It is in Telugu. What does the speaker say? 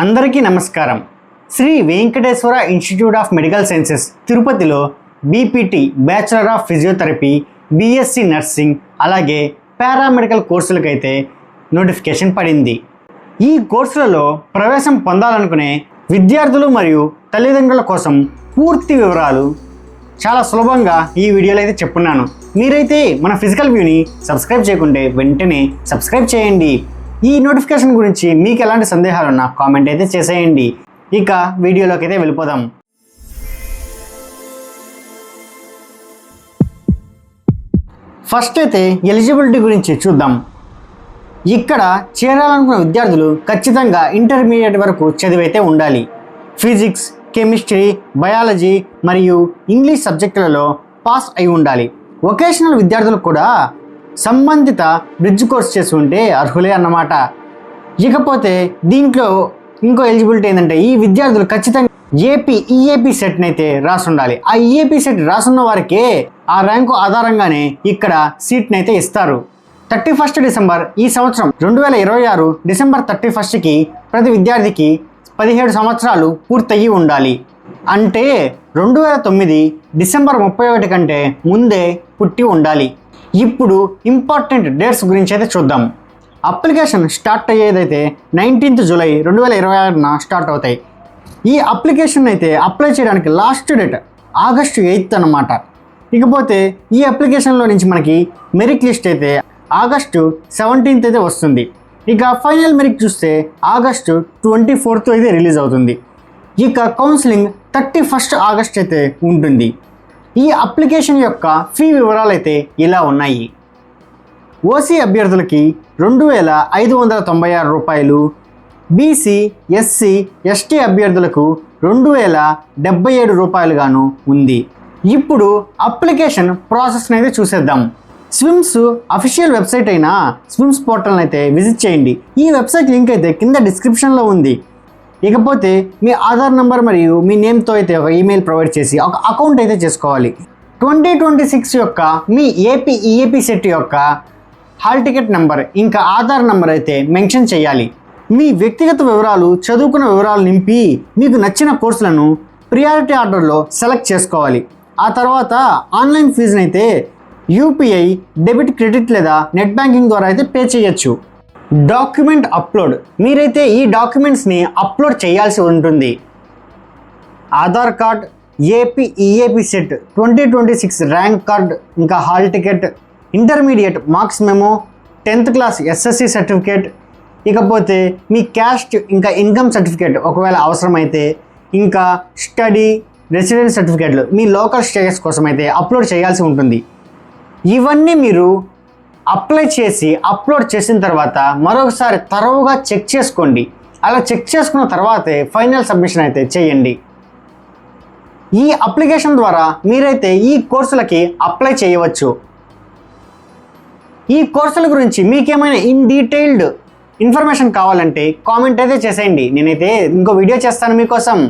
అందరికీ నమస్కారం. Sri Venkateswara institute of medical sciences తిరుపతిలో BPT bachelor of physiotherapy, BSc nursing, అలాగే పారామెడికల్ కోర్సులకైతే నోటిఫికేషన్ పడింది. ఈ కోర్సులలో ప్రవేశం పొందాలనుకునే విద్యార్థులు మరియు తల్లిదండ్రుల కోసం పూర్తి వివరాలు చాలా సులభంగా ఈ వీడియోలో అయితే చెప్పున్నాను. మీరైతే మన ఫిజికల్ వ్యూని సబ్స్క్రైబ్ చేయకుంటే వెంటనే సబ్స్క్రైబ్ చేయండి. ఈ నోటిఫికేషన్ గురించి మీకు ఎలాంటి సందేహాలున్నా కామెంట్ అయితే చేసేయండి. ఇక వీడియోలోకి అయితే వెళ్ళిపోదాం. ఫస్ట్ అయితే ఎలిజిబిలిటీ గురించి చూద్దాం. ఇక్కడ చేరాలనుకున్న విద్యార్థులు ఖచ్చితంగా ఇంటర్మీడియట్ వరకు చదివైతే ఉండాలి. ఫిజిక్స్, కెమిస్ట్రీ, బయాలజీ మరియు ఇంగ్లీష్ సబ్జెక్టులలో పాస్ అయి ఉండాలి. వొకేషనల్ విద్యార్థులు కూడా సంబంధిత బ్రిడ్జ్ కోర్స్ చేసి ఉంటే అర్హులే అన్నమాట. ఇకపోతే దీంట్లో ఇంకో ఎలిజిబిలిటీ ఏంటంటే ఈ విద్యార్థులు ఖచ్చితంగా ఈఏపీ సెట్ని అయితే రాసి ఉండాలి. ఆ ఈఏపీ సెట్ రాసున్న వారికే ఆ ర్యాంకు ఆధారంగానే ఇక్కడ సీట్ని అయితే ఇస్తారు. 31 డిసెంబర్ ఈ సంవత్సరం 2026 డిసెంబర్ 31కి ప్రతి విద్యార్థికి 17 సంవత్సరాలు పూర్తయి ఉండాలి. అంటే 2009 డిసెంబర్ 31 కంటే ముందే పుట్టి ఉండాలి. ఇప్పుడు ఇంపార్టెంట్ డేట్స్ గురించి అయితే చూద్దాం. అప్లికేషన్ స్టార్ట్ అయ్యేదైతే 19th జూలై 2026 స్టార్ట్ అవుతాయి. ఈ అప్లికేషన్ అయితే అప్లై చేయడానికి లాస్ట్ డేట్ ఆగస్టు 8 అన్నమాట. ఇకపోతే ఈ అప్లికేషన్లో నుంచి మనకి మెరిట్ లిస్ట్ అయితే ఆగస్టు 17th అయితే వస్తుంది. ఇక ఫైనల్ మెరిట్ చూస్తే ఆగస్టు 24th అయితే రిలీజ్ అవుతుంది. ఇక కౌన్సిలింగ్ 31 ఆగస్ట్ అయితే ఉంటుంది. ఈ అప్లికేషన్ యొక్క ఫీ వివరాలు అయితే ఇలా ఉన్నాయి. ఓసీ అభ్యర్థులకి 2,596 రూపాయలు, బీసీ, ఎస్సీ, ఎస్టీ అభ్యర్థులకు 2,077 రూపాయలుగాను ఉంది. ఇప్పుడు అప్లికేషన్ ప్రాసెస్ని అయితే చూసేద్దాం. స్విమ్స్ అఫీషియల్ వెబ్సైట్ అయిన స్విమ్స్ పోర్టల్ని అయితే విజిట్ చేయండి. ఈ వెబ్సైట్ లింక్ అయితే కింద డిస్క్రిప్షన్లో ఉంది. ఇకపోతే మీ ఆధార్ నెంబర్ మరియు మీ నేమ్తో అయితే ఒక ఈమెయిల్ ప్రొవైడ్ చేసి ఒక అకౌంట్ అయితే చేసుకోవాలి. 2026 యొక్క మీ ఈఏపీ సెట్ యొక్క హాల్ టికెట్ నెంబర్ ఇంకా ఆధార్ నెంబర్ అయితే మెన్షన్ చేయాలి. మీ వ్యక్తిగత వివరాలు, చదువుకున్న వివరాలు నింపి మీకు నచ్చిన కోర్సులను ప్రియారిటీ ఆర్డర్లో సెలెక్ట్ చేసుకోవాలి. ఆ తర్వాత ఆన్లైన్ ఫీజుని అయితే యూపీఐ, డెబిట్, క్రెడిట్ లేదా నెట్ బ్యాంకింగ్ ద్వారా అయితే పే చేయొచ్చు. డాక్యుమెంట్ అప్లోడ్, మీరైతే ఈ డాక్యుమెంట్స్ని అప్లోడ్ చేయాల్సి ఉంటుంది. Aadhaar card, EAPCET 2026 rank card ఇంకా hall ticket, intermediate marks memo, 10th class SSC certificate, ఇకపోతే మీ క్యాస్ట్ ఇంకా ఇన్కమ్ సర్టిఫికేట్ ఒకవేళ అవసరమైతే, ఇంకా స్టడీ రెసిడెన్స్ సర్టిఫికేట్లు మీ లోకల్ స్టేటస్ కోసం అయితే అప్లోడ్ చేయాల్సి ఉంటుంది. ఇవన్నీ మీరు అప్లై చేసి అప్లోడ్ చేసిన తర్వాత మరొకసారి తరోగా చెక్ చేసుకోండి. అలా చెక్ చేసుకున్న తర్వాతే ఫైనల్ సబ్మిషన్ అయితే చేయండి. ఈ అప్లికేషన్ ద్వారా మీరైతే ఈ కోర్సులకి అప్లై చేయవచ్చు. ఈ కోర్సుల గురించి మీకేమైనా ఇన్ డీటెయిల్డ్ ఇన్ఫర్మేషన్ కావాలంటే కామెంట్ అయితే చేసేయండి. నేనైతే ఇంకో వీడియో చేస్తాను మీకోసం.